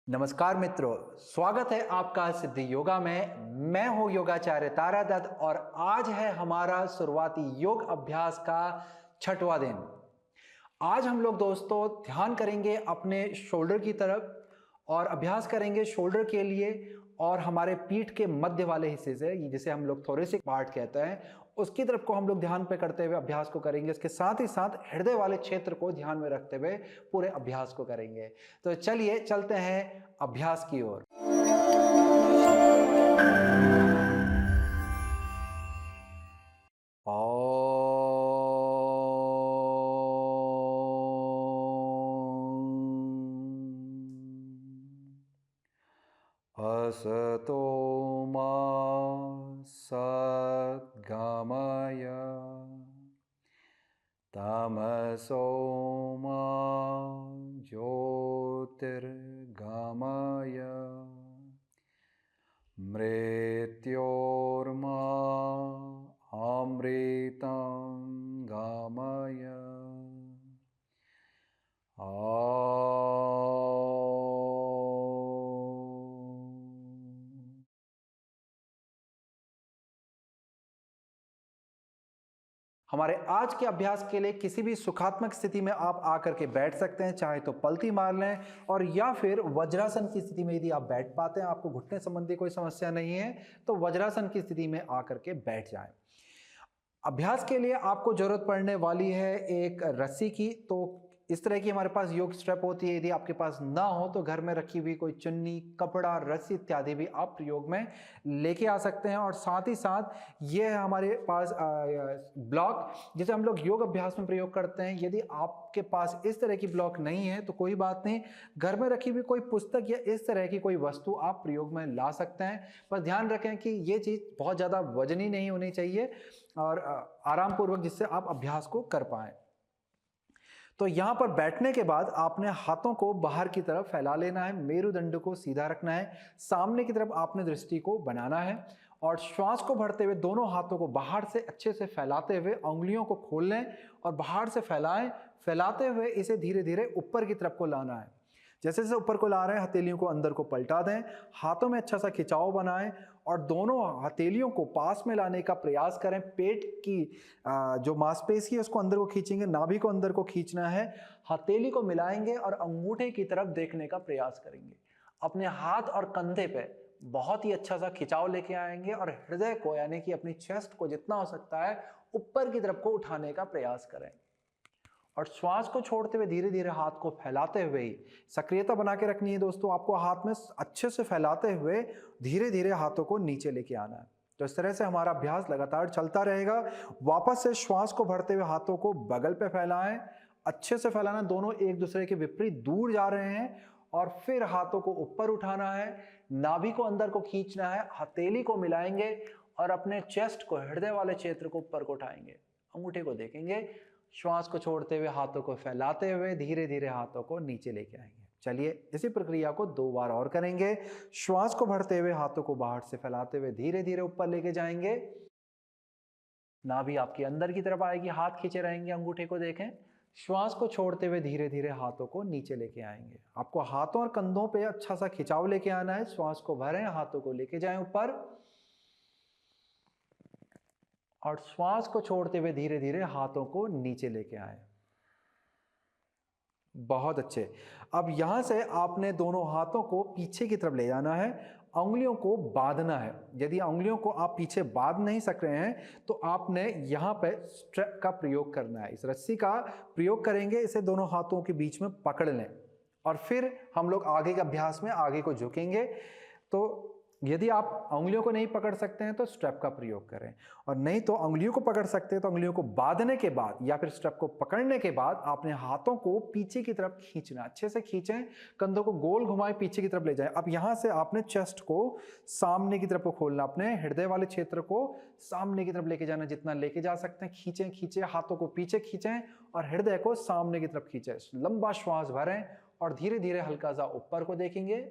नमस्कार मित्रों, स्वागत है आपका सिद्धि योगा में। मैं हूं योगाचार्य तारा दत्त और आज है हमारा शुरुआती योग अभ्यास का छठवां दिन। आज हम लोग दोस्तों ध्यान करेंगे अपने शोल्डर की तरफ और अभ्यास करेंगे शोल्डर के लिए और हमारे पीठ के मध्य वाले हिस्से से, जिसे हम लोग थोरेसिक पार्ट कहते हैं, उसकी तरफ को हम लोग ध्यान पे करते हुए अभ्यास को करेंगे। इसके साथ ही साथ हृदय वाले क्षेत्र को ध्यान में रखते हुए पूरे अभ्यास को करेंगे। तो चलिए चलते हैं अभ्यास की ओर। असतो मा सद्गमय तमसो मा ज्योतिर्गमय मृत्योर्मा अमृतं गमय। हमारे आज के अभ्यास के लिए किसी भी सुखात्मक स्थिति में आप आकर के बैठ सकते हैं, चाहे तो पलथी मार लें और या फिर वज्रासन की स्थिति में यदि आप बैठ पाते हैं, आपको घुटने संबंधी कोई समस्या नहीं है, तो वज्रासन की स्थिति में आकर के बैठ जाएं। अभ्यास के लिए आपको जरूरत पड़ने वाली है एक रस्सी की। तो इस तरह की हमारे पास योग स्ट्रेप होती है। यदि आपके पास ना हो तो घर में रखी हुई कोई चुन्नी, कपड़ा, रस्सी इत्यादि भी आप प्रयोग में लेके आ सकते हैं। और साथ ही साथ ये है हमारे पास ब्लॉक, जिसे हम लोग योग अभ्यास में प्रयोग करते हैं। यदि आपके पास इस तरह की ब्लॉक नहीं है तो कोई बात नहीं, घर में रखी हुई कोई पुस्तक या इस तरह की कोई वस्तु आप प्रयोग में ला सकते हैं। पर ध्यान रखें कि ये चीज़ बहुत ज़्यादा वजनी नहीं होनी चाहिए और आराम पूर्वक, जिससे आप अभ्यास को कर पाएं। तो यहां पर बैठने के बाद आपने हाथों को बाहर की तरफ फैला लेना है, मेरुदंड को सीधा रखना है, सामने की तरफ आपने दृष्टि को बनाना है और श्वास को भरते हुए दोनों हाथों को बाहर से अच्छे से फैलाते हुए उंगलियों को खोल लें और बाहर से फैलाएं। फैलाते हुए इसे धीरे धीरे ऊपर की तरफ को लाना है। जैसे जैसे ऊपर को ला रहे हैं, हथेलियों को अंदर को पलटा दें, हाथों में अच्छा सा खिंचाव बनाएं और दोनों हथेलियों को पास में लाने का प्रयास करें। पेट की जो मांसपेशी है उसको अंदर को खींचेंगे, नाभि को अंदर को खींचना है, हथेली को मिलाएंगे और अंगूठे की तरफ देखने का प्रयास करेंगे। अपने हाथ और कंधे पे बहुत ही अच्छा सा खिंचाव लेके आएंगे और हृदय को, यानी कि अपनी चेस्ट को जितना हो सकता है ऊपर की तरफ को उठाने का प्रयास करें और श्वास को छोड़ते हुए धीरे धीरे हाथ को फैलाते हुए ही सक्रियता बना के रखनी है दोस्तों। आपको हाथ में अच्छे से फैलाते हुए धीरे धीरे हाथों को नीचे लेके आना है। तो इस तरह से हमारा अभ्यास लगातार चलता रहेगा। वापस से श्वास को भरते हुए हाथों को बगल पे फैलाएं, अच्छे से फैलाना, दोनों एक दूसरे के विपरीत दूर जा रहे हैं और फिर हाथों को ऊपर उठाना है, नाभि को अंदर को खींचना है, हथेली को मिलाएंगे और अपने चेस्ट को, हृदय वाले क्षेत्र को ऊपर को उठाएंगे, अंगूठे को देखेंगे। श्वास को छोड़ते हुए हाथों को फैलाते हुए धीरे धीरे हाथों को नीचे लेके आएंगे। चलिए इसी प्रक्रिया को 2 बार और करेंगे। श्वास को भरते हुए हाथों को बाहर से फैलाते हुए धीरे धीरे ऊपर लेके जाएंगे, नाभि आपकी अंदर की तरफ आएगी, हाथ खींचे रहेंगे, अंगूठे को देखें। श्वास को छोड़ते हुए धीरे धीरे हाथों को नीचे लेके आएंगे। आपको हाथों और कंधों पे अच्छा सा खिंचाव लेके आना है। श्वास को भरें, हाथों को लेके जाएं ऊपर और श्वास को छोड़ते हुए धीरे धीरे हाथों को नीचे लेके आए। बहुत अच्छे। अब यहां से आपने दोनों हाथों को पीछे की तरफ ले जाना है, उंगलियों को बांधना है। यदि उंगलियों को आप पीछे बांध नहीं सक रहे हैं तो आपने यहां पे स्ट्रैप का प्रयोग करना है। इस रस्सी का प्रयोग करेंगे, इसे दोनों हाथों के बीच में पकड़ लें और फिर हम लोग आगे के अभ्यास में आगे को झुकेंगे। तो यदि आप उंगलियों को नहीं पकड़ सकते हैं तो स्ट्रैप का प्रयोग करें, और नहीं तो उंगलियों को पकड़ सकते हैं तो उंगलियों को बांधने के बाद या फिर स्ट्रैप को पकड़ने के बाद आपने हाथों को पीछे की तरफ खींचना, अच्छे से खींचें, कंधों को गोल घुमाएं, पीछे की तरफ ले जाएं। अब यहां से आपने चेस्ट को सामने की तरफ को खोलना, अपने हृदय वाले क्षेत्र को सामने की तरफ लेके जाना, जितना लेके जा सकते हैं। खींचें खींचें, हाथों को पीछे खींचें और हृदय को सामने की तरफ खींचें। लंबा श्वास भरें और धीरे धीरे हल्का सा ऊपर को देखेंगे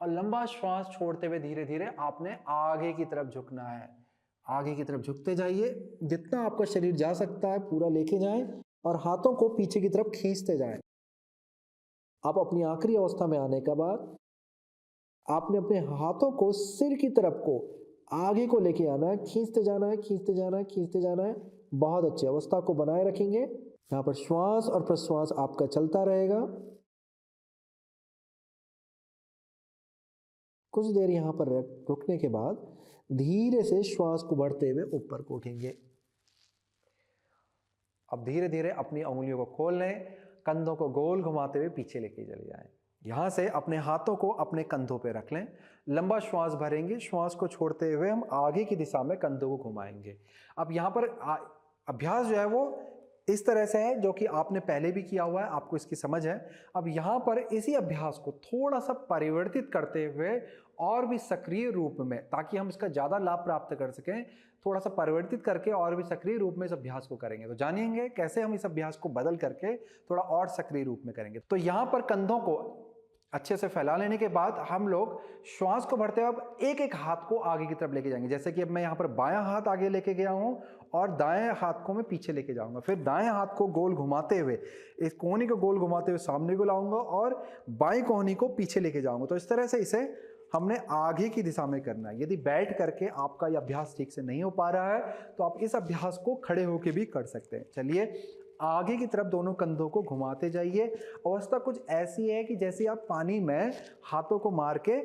और लंबा श्वास छोड़ते हुए धीरे धीरे आपने आगे की तरफ झुकना है। आगे की तरफ झुकते जाइए, जितना आपका शरीर जा सकता है पूरा लेके जाएं और हाथों को पीछे की तरफ खींचते जाएं। अब अपनी आखिरी अवस्था में आने के बाद आपने अपने हाथों को सिर की तरफ को आगे को लेके आना है, खींचते जाना है, खींचते जाना है, खींचते जाना है। बहुत अच्छी अवस्था को बनाए रखेंगे। यहाँ पर श्वास और प्रश्वास आपका चलता रहेगा। कुछ देर यहाँ पर रुकने के बाद धीरे से श्वास को बढ़ते हुए ऊपर को उठेंगे। अब धीरे धीरे अपनी उंगलियों को खोल लें, कंधों को गोल घुमाते हुए पीछे लेके चले जाएं। यहाँ से अपने हाथों को अपने कंधों पे रख लें, लंबा श्वास भरेंगे, श्वास को छोड़ते हुए हम आगे की दिशा में कंधों को घुमाएंगे। अब यहाँ पर अभ्यास जो है वो इस तरह से है जो कि आपने पहले भी किया हुआ है, आपको इसकी समझ है। अब यहाँ पर इसी अभ्यास को थोड़ा सा परिवर्तित करते हुए और भी सक्रिय रूप में, ताकि हम इसका ज़्यादा लाभ प्राप्त कर सकें, थोड़ा सा परिवर्तित करके और भी सक्रिय रूप में इस अभ्यास को करेंगे। तो जानिएंगे कैसे हम इस अभ्यास को बदल करके थोड़ा और सक्रिय रूप में करेंगे। तो यहाँ पर कंधों को अच्छे से फैला लेने के बाद हम लोग श्वास को भरते हुए अब एक एक हाथ को आगे की तरफ लेके जाएंगे। जैसे कि अब मैं यहाँ पर बायां हाथ आगे लेके गया हूँ और दाएं हाथ को मैं पीछे लेके जाऊंगा। फिर दाएं हाथ को गोल घुमाते हुए, इस कोहनी को गोल घुमाते हुए सामने को लाऊंगा और बाएं कोहनी को पीछे लेके जाऊंगा। तो इस तरह से इसे हमने आगे की दिशा में करना है। यदि बैठ करके आपका यह अभ्यास ठीक से नहीं हो पा रहा है तो आप इस अभ्यास को खड़े होकर भी कर सकते हैं। चलिए, आगे की तरफ दोनों कंधों को घुमाते जाइए। अवस्था कुछ ऐसी है कि जैसे आप पानी में हाथों को मार के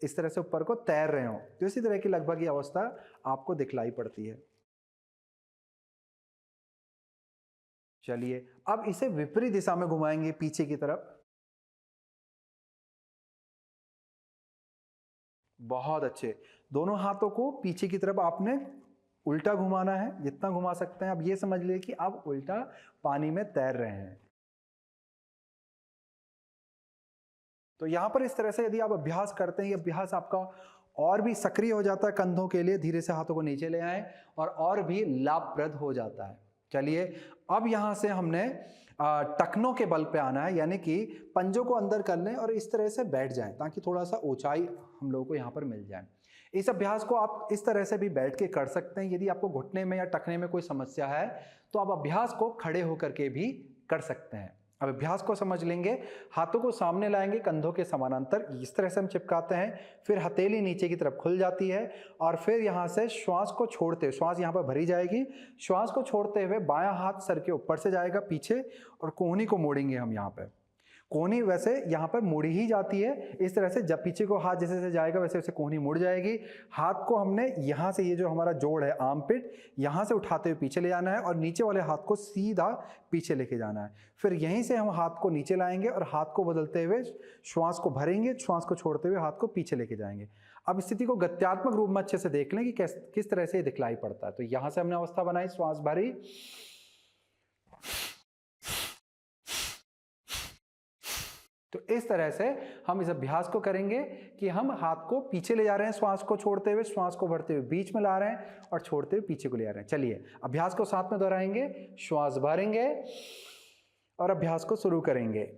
इस तरह से ऊपर को तैर रहे हो, तो इसी तरह की लगभग ये अवस्था आपको दिखलाई पड़ती है। चलिए, अब इसे विपरीत दिशा में घुमाएंगे पीछे की तरफ। बहुत अच्छे। दोनों हाथों को पीछे की तरफ आपने उल्टा घुमाना है, जितना घुमा सकते हैं। अब ये समझ लीजिए कि आप उल्टा पानी में तैर रहे हैं। तो यहां पर इस तरह से यदि आप अभ्यास करते हैं, ये अभ्यास आपका और भी सक्रिय हो जाता है कंधों के लिए। धीरे से हाथों को नीचे ले आए और भी लाभप्रद हो जाता है। चलिए, अब यहां से हमने टखनों के बल पे आना है, यानी कि पंजों को अंदर कर लें और इस तरह से बैठ जाएं ताकि थोड़ा सा ऊंचाई हम लोगों को यहां पर मिल जाए। इस अभ्यास को आप इस तरह से भी बैठ के कर सकते हैं। यदि आपको घुटने में या टखने में कोई समस्या है तो आप अभ्यास को खड़े होकर के भी कर सकते हैं। अब अभ्यास को समझ लेंगे। हाथों को सामने लाएंगे, कंधों के समानांतर इस तरह से हम चिपकाते हैं। फिर हथेली नीचे की तरफ खुल जाती है और फिर यहाँ से श्वास को छोड़ते हुए, श्वास यहाँ पर भरी जाएगी, श्वास को छोड़ते हुए बायां हाथ सर के ऊपर से जाएगा पीछे और कोहनी को मोड़ेंगे हम। यहाँ पे कोहनी वैसे यहाँ पर मुड़ी ही जाती है। इस तरह से जब पीछे को हाथ जैसे जैसे जाएगा वैसे वैसे कोहनी मुड़ जाएगी। हाथ को हमने यहाँ से, ये जो हमारा जोड़ है आर्मपिट, यहाँ से उठाते हुए पीछे ले जाना है और नीचे वाले हाथ को सीधा पीछे लेके जाना है। फिर यहीं से हम हाथ को नीचे लाएंगे और हाथ को बदलते हुए श्वास को भरेंगे, श्वास को छोड़ते हुए हाथ को पीछे लेके जाएंगे। अब स्थिति को गत्यात्मक रूप में अच्छे से देख लें कि किस तरह से दिखलाई पड़ता है। तो यहाँ से हमने अवस्था बनाई, श्वास भरी, तो इस तरह से हम इस अभ्यास को करेंगे कि हम हाथ को पीछे ले जा रहे हैं, श्वास को छोड़ते हुए, श्वास को भरते हुए बीच में ला रहे हैं और छोड़ते हुए पीछे को ले आ रहे हैं। चलिए, अभ्यास को साथ में दोहराएंगे। श्वास भरेंगे और अभ्यास को शुरू करेंगे।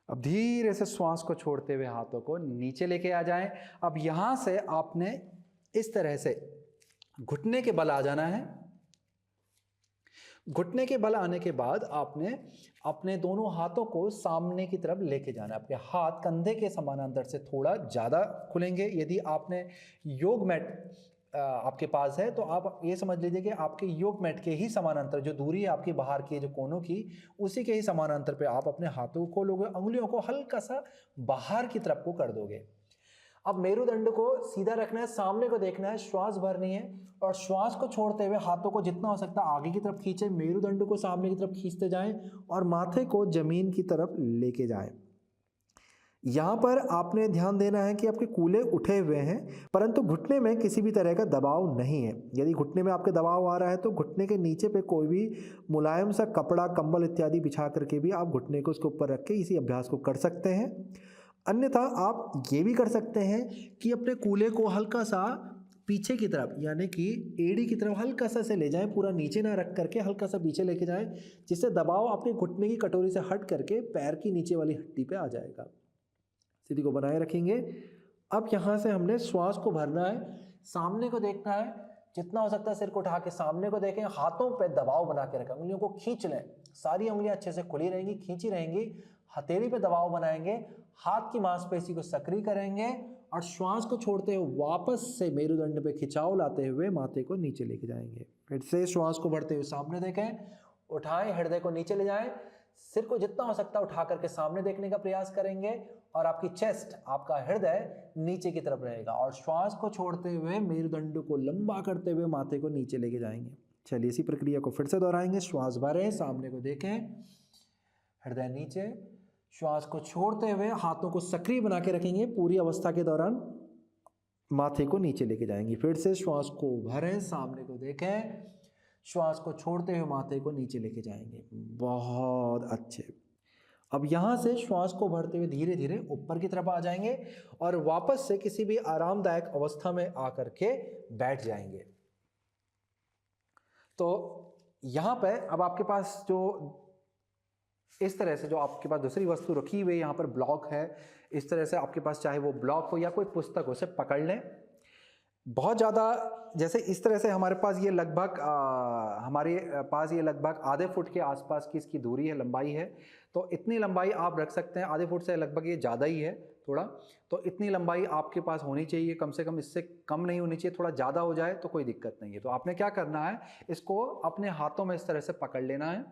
अब धीरे से श्वास को छोड़ते हुए हाथों को नीचे लेके आ जाएं। अब यहां से आपने इस तरह से घुटने के बल आ जाना है। घुटने के बल आने के बाद आपने अपने दोनों हाथों को सामने की तरफ लेके जाना है। आपके हाथ कंधे के समानांतर से थोड़ा ज़्यादा खुलेंगे। यदि आपने योग मैट आपके पास है तो आप ये समझ लीजिए कि आपके योग मैट के ही समानांतर जो दूरी है आपकी बाहर की जो कोनों की, उसी के ही समानांतर पे आप अपने हाथों को लोगे, उंगलियों को हल्का सा बाहर की तरफ को कर दोगे। अब मेरुदंड को सीधा रखना है, सामने को देखना है, श्वास भरनी है और श्वास को छोड़ते हुए हाथों को जितना हो सकता है आगे की तरफ खींचे, मेरुदंड को सामने की तरफ खींचते जाएं और माथे को जमीन की तरफ लेके जाएं। यहाँ पर आपने ध्यान देना है कि आपके कूल्हे उठे हुए हैं परंतु घुटने में किसी भी तरह का दबाव नहीं है। यदि घुटने में आपके दबाव आ रहा है तो घुटने के नीचे पे कोई भी मुलायम सा कपड़ा, कंबल इत्यादि बिछा करके भी आप घुटने को उसके ऊपर रख के इसी अभ्यास को कर सकते हैं। अन्यथा आप ये भी कर सकते हैं कि अपने कूल्हे को हल्का सा पीछे की तरफ यानी कि एड़ी की तरफ हल्का सा से ले जाएं, पूरा नीचे ना रख करके हल्का सा पीछे लेके जाएं, जिससे दबाव अपने घुटने की कटोरी से हट करके पैर की नीचे वाली हड्डी पे आ जाएगा। स्थिति को बनाए रखेंगे। अब यहाँ से हमने श्वास को भरना है, सामने को देखना है, जितना हो सकता है सिर को उठा के सामने को देखें, हाथों पे दबाव बना के रखें, उंगलियों को खींच लें, सारी उंगलियां अच्छे से खुली रहेंगी, खींची रहेंगी, हथेली पे दबाव बनाएंगे, हाथ की मांसपेशी को सक्रिय करेंगे और श्वास को छोड़ते हुए वापस से मेरुदंड पे खिंचाव लाते हुए माथे को नीचे लेके जाएंगे। फिर से श्वास को भरते हुए सामने देखें, उठाएं, हृदय को नीचे ले जाएं, सिर को जितना हो सकता है उठा करके सामने देखने का प्रयास करेंगे और आपकी चेस्ट, आपका हृदय नीचे की तरफ रहेगा और श्वास को छोड़ते हुए मेरुदंड को लंबा करते हुए माथे को नीचे लेके जाएंगे। चलिए इसी प्रक्रिया को फिर से दोहराएंगे। श्वास भरें, सामने को देखें, हृदय नीचे, श्वास को छोड़ते हुए हाथों को सक्रिय बना के रखेंगे, पूरी अवस्था के दौरान माथे को नीचे लेके जाएंगे। फिर से श्वास को भरें, सामने को देखें, श्वास को छोड़ते हुए माथे को नीचे लेके जाएंगे। बहुत अच्छे। अब यहाँ से श्वास को भरते हुए धीरे धीरे ऊपर की तरफ आ जाएंगे और वापस से किसी भी आरामदायक अवस्था में आकर के बैठ जाएंगे। तो यहाँ पे अब आपके पास जो इस तरह से जो आपके पास दूसरी वस्तु रखी हुई यहाँ पर ब्लॉक है, इस तरह से आपके पास चाहे वो ब्लॉक हो या कोई पुस्तक हो, उसे पकड़ लें। बहुत ज़्यादा जैसे इस तरह से हमारे पास ये लगभग आधे फुट के आसपास की इसकी दूरी है, लंबाई है। तो इतनी लंबाई आप रख सकते हैं, आधे फुट से लगभग ये ज़्यादा ही है थोड़ा, तो इतनी लंबाई आपके पास होनी चाहिए, कम से कम इससे कम नहीं होनी चाहिए। थोड़ा ज़्यादा हो जाए तो कोई दिक्कत नहीं है। तो आपने क्या करना है, इसको अपने हाथों में इस तरह से पकड़ लेना है,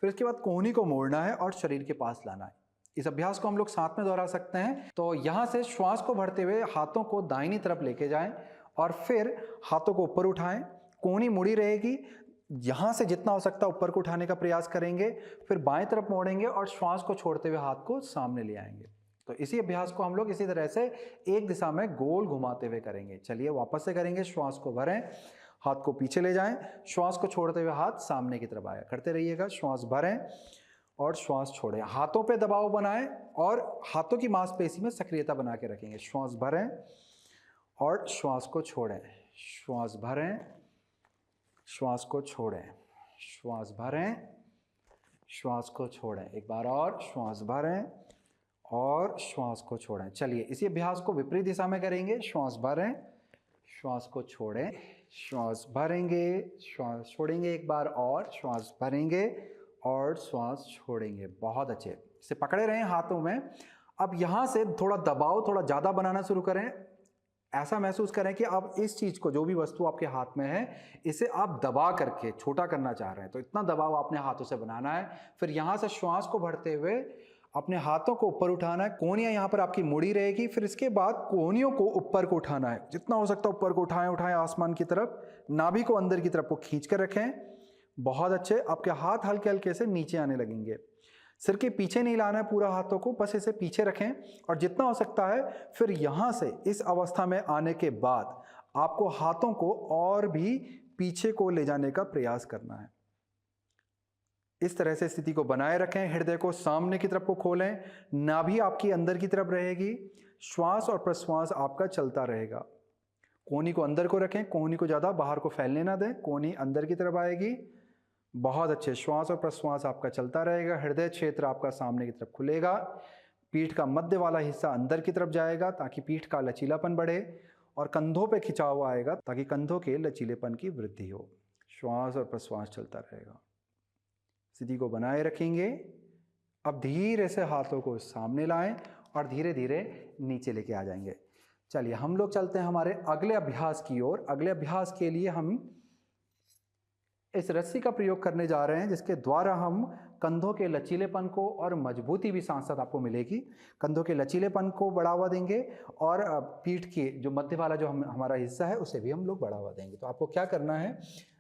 फिर उसके बाद कोहनी को मोड़ना है और शरीर के पास लाना है। इस अभ्यास को हम लोग साथ में दोहरा सकते हैं। तो यहाँ से श्वास को भरते हुए हाथों को दाहिनी तरफ लेके जाएं और फिर हाथों को ऊपर उठाएं, कोहनी मुड़ी रहेगी, यहाँ से जितना हो सकता है ऊपर को उठाने का प्रयास करेंगे, फिर बाएं तरफ मोड़ेंगे और श्वास को छोड़ते हुए हाथ को सामने ले आएंगे। तो इसी अभ्यास को हम लोग इसी तरह से एक दिशा में गोल घुमाते हुए करेंगे। चलिए वापस से करेंगे। श्वास को भरें, हाथ को पीछे ले जाएं, श्वास को छोड़ते हुए हाथ सामने की तरफ आया करते रहिएगा। श्वास भरें और श्वास छोड़ें, हाथों पे दबाव बनाएं और हाथों की मांसपेशी में सक्रियता बना के रखेंगे। श्वास भरें और श्वास को छोड़ें, श्वास भरें, श्वास को छोड़ें, श्वास भरें, श्वास को छोड़ें। एक बार और, श्वास भरें और श्वास को छोड़ें। चलिए इसी अभ्यास को विपरीत दिशा में करेंगे। श्वास भरें, श्वास को छोड़ें, श्वास भरेंगे, श्वास छोड़ेंगे, एक बार और, श्वास भरेंगे और श्वास छोड़ेंगे। बहुत अच्छे, इसे पकड़े रहें हाथों में। अब यहाँ से थोड़ा दबाव थोड़ा ज़्यादा बनाना शुरू करें। ऐसा महसूस करें कि आप इस चीज़ को, जो भी वस्तु आपके हाथ में है, इसे आप दबा करके छोटा करना चाह रहे हैं, तो इतना दबाव आपने हाथों से बनाना है। फिर यहाँ से श्वास को भरते हुए अपने हाथों को ऊपर उठाना है, कोहनियाँ यहाँ पर आपकी मुड़ी रहेगी। फिर इसके बाद कोहनियों को ऊपर को उठाना है, जितना हो सकता है ऊपर को उठाएं उठाएं आसमान की तरफ, नाभि को अंदर की तरफ को खींच कर रखें। बहुत अच्छे, आपके हाथ हल्के हल्के से नीचे आने लगेंगे। सिर के पीछे नहीं लाना है पूरा हाथों को, बस इसे पीछे रखें और जितना हो सकता है फिर यहाँ से इस अवस्था में आने के बाद आपको हाथों को और भी पीछे को ले जाने का प्रयास करना है। इस तरह से स्थिति को बनाए रखें। हृदय को सामने की तरफ को खोलें, नाभि आपकी अंदर की तरफ रहेगी, श्वास और प्रश्वास आपका चलता रहेगा। कोहनी को अंदर को रखें, कोहनी को ज़्यादा बाहर को फैलने ना दें, कोहनी अंदर की तरफ आएगी। बहुत अच्छे, श्वास और प्रश्वास आपका चलता रहेगा। हृदय क्षेत्र आपका सामने की तरफ खुलेगा, पीठ का मध्य वाला हिस्सा अंदर की तरफ जाएगा ताकि पीठ का लचीलापन बढ़े और कंधों पे खिंचाव आएगा ताकि कंधों के लचीलेपन की वृद्धि हो। श्वास और प्रश्वास चलता रहेगा। स्थिति को बनाए रखेंगे। अब धीरे से हाथों को सामने लाएं और धीरे धीरे नीचे लेके आ जाएंगे। चलिए हम लोग चलते हैं हमारे अगले अभ्यास की ओर। अगले अभ्यास के लिए हम इस रस्सी का प्रयोग करने जा रहे हैं, जिसके द्वारा हम कंधों के लचीलेपन को और मजबूती भी साथ साथ आपको मिलेगी। कंधों के लचीलेपन को बढ़ावा देंगे और पीठ के जो मध्य वाला जो हमारा हिस्सा है उसे भी हम लोग बढ़ावा देंगे। तो आपको क्या करना है,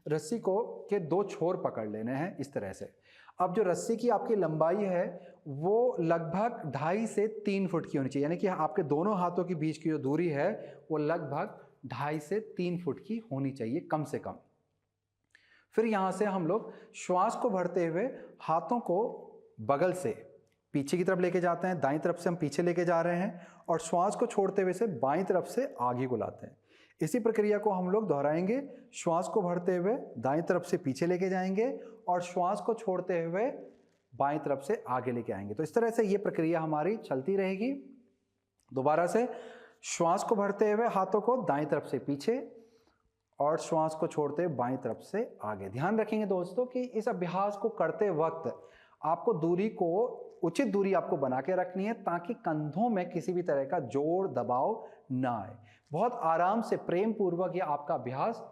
रस्सी को के दो छोर पकड़ लेने हैं इस तरह से। अब जो रस्सी की आपकी लंबाई है वो लगभग 2.5 से 3 फुट की होनी चाहिए, यानी कि आपके दोनों हाथों के बीच की जो दूरी है वो लगभग 2.5 से 3 फुट की होनी चाहिए कम से कम। फिर यहाँ से हम लोग श्वास को भरते हुए हाथों को बगल से पीछे की तरफ लेके जाते हैं, दाईं तरफ से हम पीछे लेके जा रहे हैं और श्वास को छोड़ते हुए से बाईं तरफ से आगे को लाते हैं। इसी प्रक्रिया को हम लोग दोहराएंगे। श्वास को भरते हुए दाएं तरफ से पीछे लेके जाएंगे और श्वास को छोड़ते हुए बाएं तरफ से आगे लेके आएंगे। तो इस तरह से ये प्रक्रिया हमारी चलती रहेगी। दोबारा से श्वास को भरते हुए हाथों को दाएं तरफ से पीछे और श्वास को छोड़ते हुए बाएं तरफ से आगे। ध्यान रखेंगे दोस्तों कि इस अभ्यास को करते वक्त आपको दूरी को, उचित दूरी आपको बना के रखनी है ताकि कंधों में किसी भी तरह का जोर दबाव ना आए। बहुत आराम से प्रेम पूर्वक ये आपका अभ्यास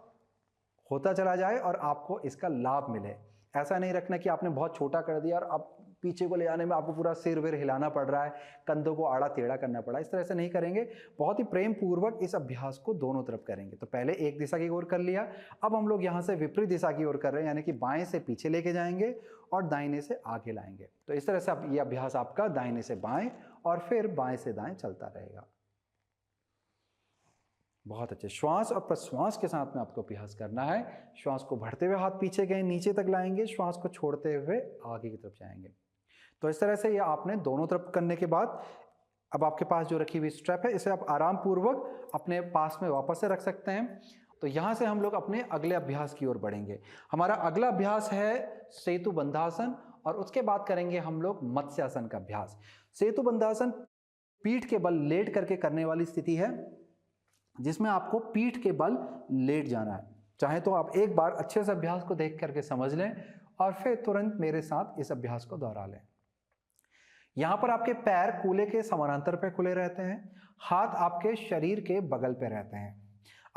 होता चला जाए और आपको इसका लाभ मिले। ऐसा नहीं रखना कि आपने बहुत छोटा कर दिया और अब पीछे को ले जाने में आपको पूरा सिर विर हिलाना पड़ रहा है, कंधों को आड़ा टेढ़ा करना पड़ा। इस तरह से नहीं करेंगे, बहुत ही प्रेम पूर्वक इस अभ्यास को दोनों तरफ करेंगे। तो पहले एक दिशा की ओर कर लिया, अब हम लोग यहाँ से विपरीत दिशा की ओर कर रहे हैं, यानी कि बाएं से पीछे लेके जाएंगे और दाहिने से आगे लाएंगे। तो इस तरह से अब ये अभ्यास आपका दाहिने से बाएं और फिर बाएं से दाएं चलता रहेगा। बहुत अच्छे। श्वास और प्रश्वास के साथ में आपको अभ्यास करना है। श्वास को भरते हुए हाथ पीछे गए, नीचे तक लाएंगे, श्वास को छोड़ते हुए आगे की तरफ जाएंगे। तो इस तरह से ये आपने दोनों तरफ करने के बाद अब आपके पास जो रखी हुई स्ट्रेप है इसे आप आराम पूर्वक अपने पास में वापस से रख सकते हैं। तो यहाँ से हम लोग अपने अगले अभ्यास की ओर बढ़ेंगे। हमारा अगला अभ्यास है सेतु बंधासन और उसके बाद करेंगे हम लोग मत्स्यासन का अभ्यास। सेतु बंधासन पीठ के बल लेट करके करने वाली स्थिति है जिसमें आपको पीठ के बल लेट जाना है। चाहे तो आप एक बार अच्छे से अभ्यास को देख करके समझ लें और फिर तुरंत मेरे साथ इस अभ्यास को दोहरा लें। यहां पर आपके पैर कूल्हे के समानांतर पे खुले रहते हैं, हाथ आपके शरीर के बगल पे रहते हैं।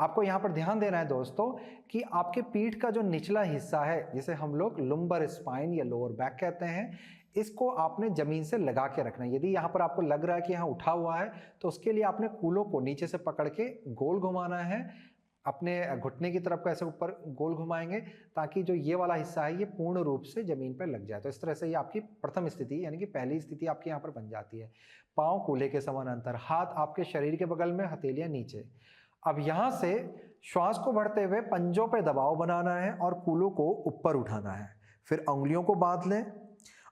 आपको यहां पर ध्यान देना है दोस्तों कि आपके पीठ का जो निचला हिस्सा है, जिसे हम लोग लुम्बर स्पाइन या लोअर बैक कहते हैं, इसको आपने जमीन से लगा के रखना है। यदि यहाँ पर आपको लग रहा है कि यहाँ उठा हुआ है तो उसके लिए आपने कूलों को नीचे से पकड़ के गोल घुमाना है, अपने घुटने की तरफ ऐसे ऊपर गोल घुमाएंगे ताकि जो ये वाला हिस्सा है ये पूर्ण रूप से जमीन पर लग जाए। तो इस तरह से ये आपकी प्रथम स्थिति यानी कि पहली स्थिति आपकी यहाँ पर बन जाती है। पाँव कूल्हे के समानांतर, हाथ आपके शरीर के बगल में, हथेलियां नीचे। अब यहाँ से श्वास को भरते हुए पंजों पे दबाव बनाना है और कूलों को ऊपर उठाना है। फिर उंगलियों को बांध लें।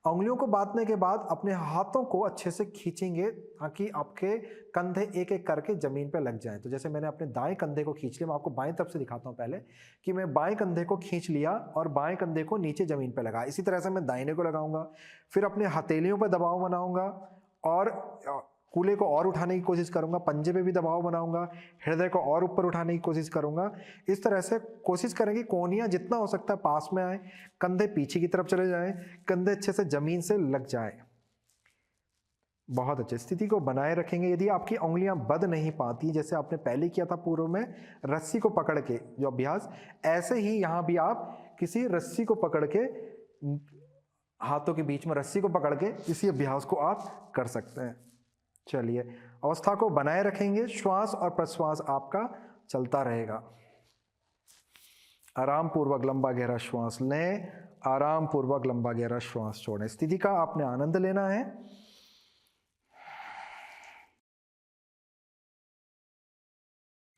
उंगलियों को बांधने के बाद अपने हाथों को अच्छे से खींचेंगे ताकि आपके कंधे एक एक करके जमीन पे लग जाएं। तो जैसे मैंने अपने दाएं कंधे को खींच लिया, मैं आपको बाएं तरफ से दिखाता हूं पहले कि मैं बाएं कंधे को खींच लिया और बाएं कंधे को नीचे जमीन पे लगा। इसी तरह से मैं दाहिने को लगाऊंगा, फिर अपने हथेलियों पर दबाव बनाऊंगा और कूल्हे को और उठाने की कोशिश करूंगा, पंजे पे भी दबाव बनाऊंगा, हृदय को और ऊपर उठाने की कोशिश करूंगा। इस तरह से कोशिश करेंगे कोहनियां जितना हो सकता है पास में आए, कंधे पीछे की तरफ चले जाएं, कंधे अच्छे से जमीन से लग जाए। बहुत अच्छे। स्थिति को बनाए रखेंगे। यदि आपकी उंगलियां बद नहीं पाती, जैसे आपने पहले किया था पूर्व में रस्सी को पकड़ के जो अभ्यास, ऐसे ही यहां भी आप किसी रस्सी को पकड़ के, हाथों के बीच में रस्सी को पकड़ के इसी अभ्यास को आप कर सकते हैं। चलिए, अवस्था को बनाए रखेंगे। श्वास और प्रश्वास आपका चलता रहेगा। आराम पूर्वक लंबा गहरा श्वास लें, आराम पूर्वक लंबा गहरा श्वास छोड़ें। स्थिति का आपने आनंद लेना है।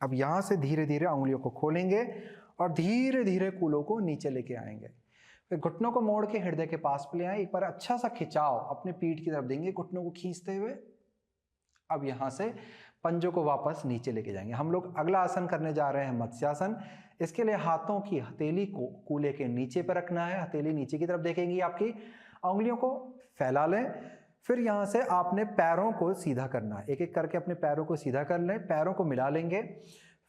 अब यहां से धीरे धीरे उंगलियों को खोलेंगे और धीरे धीरे कूलों को नीचे लेके आएंगे। फिर घुटनों को मोड़ के हृदय के पास ले आए। एक बार अच्छा सा खिंचाव अपने पीठ की तरफ देंगे, घुटनों को खींचते हुए। अब यहां से पंजों को वापस नीचे लेके जाएंगे। हम लोग अगला आसन करने जा रहे हैं मत्स्यासन। इसके लिए हाथों की हथेली को कूल्हे के नीचे पर रखना है, हथेली नीचे की तरफ देखेंगी आपकी, उंगलियों को फैला लें। फिर यहां से आपने पैरों को सीधा करना है, एक एक करके अपने पैरों को सीधा कर लें, पैरों को मिला लेंगे।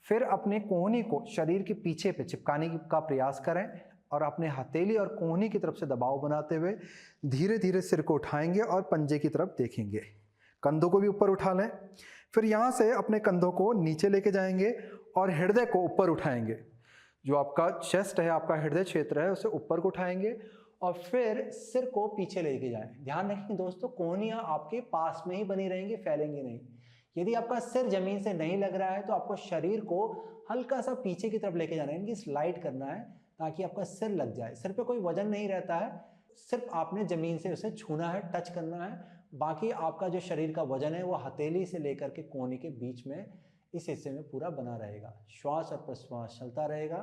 फिर अपने कोहनी को शरीर के पीछे पे चिपकाने का प्रयास करें और अपने हथेली और कोहनी की तरफ से दबाव बनाते हुए धीरे धीरे सिर को उठाएंगे और पंजे की तरफ देखेंगे। कंधों को भी ऊपर उठा लें। फिर यहाँ से अपने कंधों को नीचे लेके जाएंगे और हृदय को ऊपर उठाएंगे। जो आपका चेस्ट है, आपका हृदय क्षेत्र है, उसे ऊपर को उठाएंगे और फिर सिर को पीछे लेके जाएं। ध्यान रखें दोस्तों, कोहनियां आपके पास में ही बनी रहेंगी, फैलेंगी नहीं। यदि आपका सिर जमीन से नहीं लग रहा है तो आपको शरीर को हल्का सा पीछे की तरफ लेके जाना है, यानी स्लाइड करना है ताकि आपका सिर लग जाए। सिर पे कोई वजन नहीं रहता है, सिर्फ आपने जमीन से उसे छूना है, टच करना है। बाकी आपका जो शरीर का वजन है वो हथेली से लेकर के कोहनी के बीच में इस हिस्से में पूरा बना रहेगा। श्वास और प्रश्वास चलता रहेगा।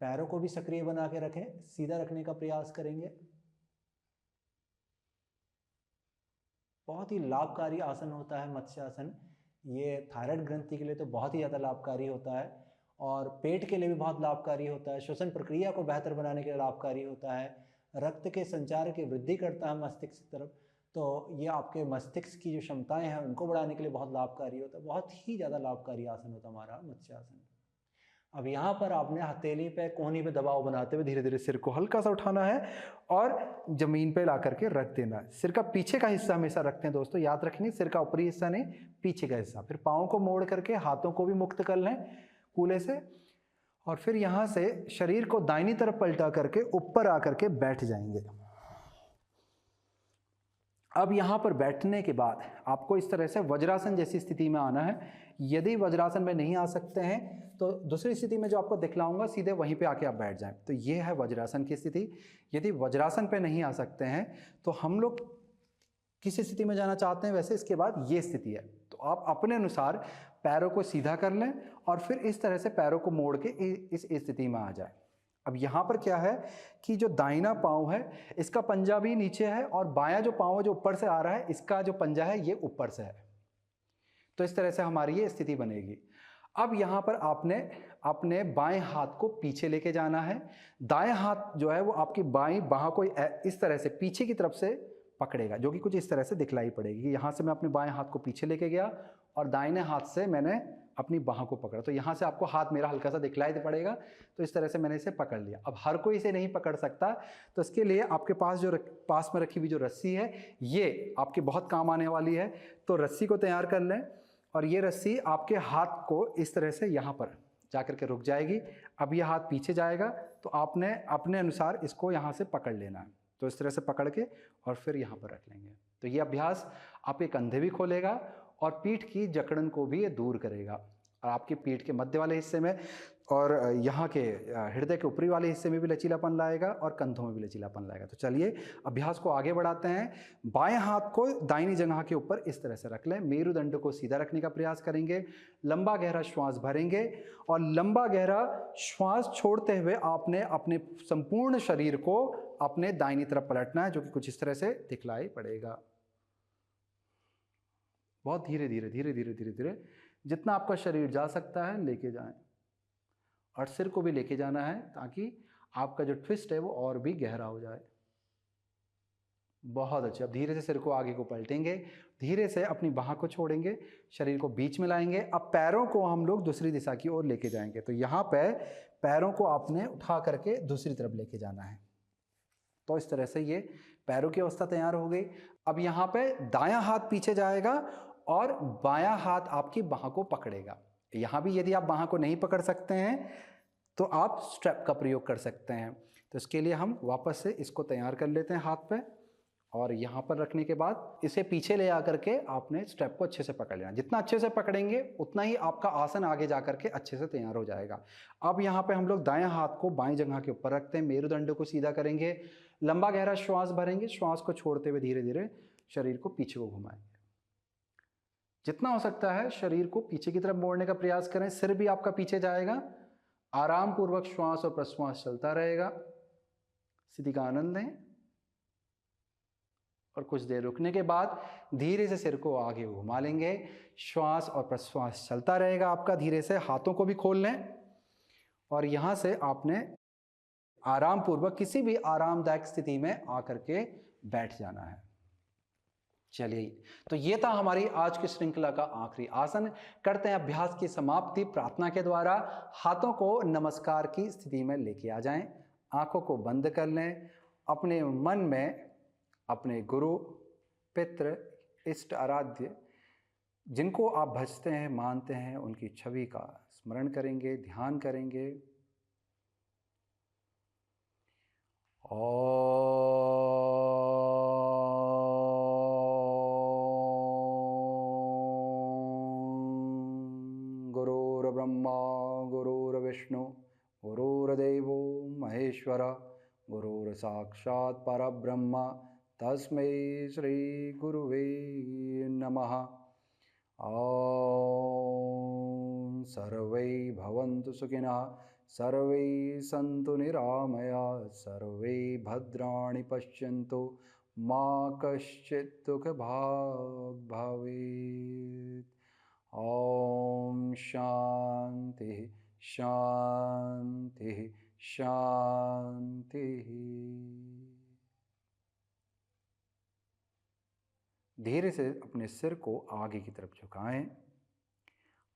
पैरों को भी सक्रिय बना के रखें, सीधा रखने का प्रयास करेंगे। बहुत ही लाभकारी आसन होता है मत्स्यासन। ये थायराइड ग्रंथि के लिए तो बहुत ही ज़्यादा लाभकारी होता है और पेट के लिए भी बहुत लाभकारी होता है, श्वसन प्रक्रिया को बेहतर बनाने के लिए लाभकारी होता है, रक्त के संचार की वृद्धि करता है मस्तिष्क की तरफ, तो ये आपके मस्तिष्क की जो क्षमताएं हैं उनको बढ़ाने के लिए बहुत लाभकारी होता है। बहुत ही ज़्यादा लाभकारी आसन होता है हमारा मत्स्यासन। अब यहाँ पर आपने हथेली पे कोहनी पे दबाव बनाते हुए धीरे धीरे सिर को हल्का सा उठाना है और जमीन पे ला करके रख देना है। सिर का पीछे का हिस्सा हमेशा रखते हैं दोस्तों, याद रखेंगे, सिर का ऊपरी हिस्सा नहीं, पीछे का हिस्सा। फिर पाँव को मोड़ करके हाथों को भी मुक्त कर लें कूल्हे से और फिर यहाँ से शरीर को दाहिनी तरफ पलटा करके ऊपर आकर के बैठ जाएंगे। अब यहाँ पर बैठने के बाद आपको इस तरह से वज्रासन जैसी स्थिति में आना है। यदि वज्रासन में नहीं आ सकते हैं तो दूसरी स्थिति में जो आपको दिखलाऊंगा सीधे वहीं पे आके आप बैठ जाएं। तो ये है वज्रासन की स्थिति। यदि वज्रासन पे नहीं आ सकते हैं तो हम लोग किस स्थिति में जाना चाहते हैं, वैसे इसके बाद ये स्थिति है। तो आप अपने अनुसार पैरों को सीधा कर लें और फिर इस तरह से पैरों को मोड़ के इस स्थिति में आ जाए। अब यहाँ पर क्या है कि जो दाहिना पाँव है इसका पंजा भी नीचे है और बायां जो पाँव है जो ऊपर से आ रहा है इसका जो पंजा है ये ऊपर से है। तो इस तरह से हमारी ये स्थिति बनेगी। अब यहाँ पर आपने अपने बाएं हाथ को पीछे लेके जाना है। दाएं हाथ जो है वो आपकी बाईं बाह को इस तरह से पीछे की तरफ से पकड़ेगा, जो कि कुछ इस तरह से दिखलाई पड़ेगी। यहाँ से मैं अपने बाएं हाथ को पीछे लेके गया और दाहिने हाथ से मैंने अपनी बाह को पकड़ा। तो यहाँ से आपको हाथ मेरा हल्का सा दिखलाई पड़ेगा। तो इस तरह से मैंने इसे पकड़ लिया। अब हर कोई इसे नहीं पकड़ सकता, तो इसके लिए आपके पास जो पास में रखी हुई जो रस्सी है ये आपके बहुत काम आने वाली है। तो रस्सी को तैयार कर लें और ये रस्सी आपके हाथ को इस तरह से यहाँ पर जाकर के रुक जाएगी। अब ये हाथ पीछे जाएगा तो आपने अपने अनुसार इसको यहाँ से पकड़ लेना है। तो इस तरह से पकड़ के और फिर यहाँ पर रख लेंगे। तो ये अभ्यास आपके कंधे भी खोलेगा और पीठ की जकड़न को भी ये दूर करेगा और आपकी पीठ के मध्य वाले हिस्से में और यहाँ के हृदय के ऊपरी वाले हिस्से में भी लचीलापन लाएगा और कंधों में भी लचीलापन लाएगा। तो चलिए अभ्यास को आगे बढ़ाते हैं। बाएं हाथ को दाहिनी जगह के ऊपर इस तरह से रख लें। मेरुदंड को सीधा रखने का प्रयास करेंगे। लंबा गहरा श्वास भरेंगे और लंबा गहरा श्वास छोड़ते हुए आपने अपने संपूर्ण शरीर को अपने दाहिनी तरफ पलटना है, जो कि कुछ इस तरह से दिखलाई पड़ेगा। बहुत धीरे धीरे धीरे धीरे धीरे धीरे जितना आपका शरीर जा सकता है लेके जाएं और सिर को भी लेके जाना है ताकि आपका जो ट्विस्ट है वो और भी गहरा हो जाए। बहुत अच्छे। अब धीरे से सिर को आगे को पलटेंगे, धीरे से अपनी बाह को छोड़ेंगे, शरीर को बीच में लाएंगे। अब पैरों को हम लोग दूसरी दिशा की ओर लेके जाएंगे। तो यहाँ पे पैरों को आपने उठा करके दूसरी तरफ लेके जाना है। तो इस तरह से ये पैरों की अवस्था तैयार हो गई। अब यहाँ पे दायां हाथ पीछे जाएगा और बायां हाथ आपकी बाह को पकड़ेगा। यहाँ भी यदि आप बाह को नहीं पकड़ सकते हैं तो आप स्ट्रैप का प्रयोग कर सकते हैं। तो इसके लिए हम वापस से इसको तैयार कर लेते हैं हाथ पे और यहाँ पर रखने के बाद इसे पीछे ले आकर के आपने स्ट्रैप को अच्छे से पकड़ लेना। जितना अच्छे से पकड़ेंगे उतना ही आपका आसन आगे जा करके अच्छे से तैयार हो जाएगा। अब यहाँ पे हम लोग दायां हाथ को बाएं जगह के ऊपर रखते हैं, मेरुदंड को सीधा करेंगे, लंबा गहरा श्वास भरेंगे, श्वास को छोड़ते हुए धीरे धीरे शरीर को पीछे को घुमाएंगे। जितना हो सकता है शरीर को पीछे की तरफ मोड़ने का प्रयास करें। सिर भी आपका पीछे जाएगा। आराम पूर्वक श्वास और प्रश्वास चलता रहेगा। स्थिति का आनंद लें और कुछ देर रुकने के बाद धीरे से सिर को आगे घुमा लेंगे। श्वास और प्रश्वास चलता रहेगा आपका। धीरे से हाथों को भी खोल लें और यहाँ से आपने आराम पूर्वक किसी भी आरामदायक स्थिति में आकर के बैठ जाना है। चलिए, तो ये था हमारी आज की श्रृंखला का आखिरी आसन। करते हैं अभ्यास की समाप्ति प्रार्थना के द्वारा। हाथों को नमस्कार की स्थिति में लेके आ जाएं, आंखों को बंद कर लें। अपने मन में अपने गुरु, पितृ, इष्ट, आराध्य जिनको आप भजते हैं, मानते हैं, उनकी छवि का स्मरण करेंगे, ध्यान करेंगे। गुरुर्ब्रह्मा गुरुर्विष्णु गुरुर्देवो महेश्वर गुरुर्साक्षात् परब्रह्म तस्मै श्री गुरुवे नमः। ॐ सर्वे भवन्तु सुखिनः, सर्वे सन्तु निरामयाः, सर्वे भद्राणि पश्यन्तु, मा कश्चित् दुःखभाग् भवेत्। ओम शांति शांति शांति। धीरे से अपने सिर को आगे की तरफ झुकाएं।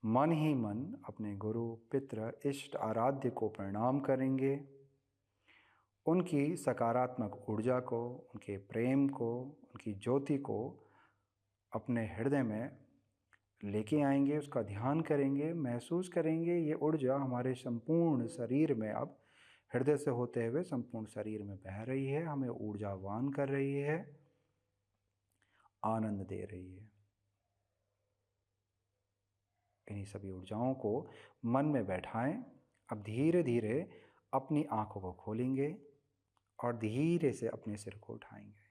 मन ही मन अपने गुरु पितृ इष्ट आराध्य को प्रणाम करेंगे। उनकी सकारात्मक ऊर्जा को, उनके प्रेम को, उनकी ज्योति को अपने हृदय में लेके आएंगे, उसका ध्यान करेंगे, महसूस करेंगे ये ऊर्जा हमारे संपूर्ण शरीर में अब हृदय से होते हुए संपूर्ण शरीर में बह रही है, हमें ऊर्जावान कर रही है, आनंद दे रही है। इन्हीं सभी ऊर्जाओं को मन में बैठाएं। अब धीरे धीरे अपनी आंखों को खोलेंगे और धीरे से अपने सिर को उठाएंगे।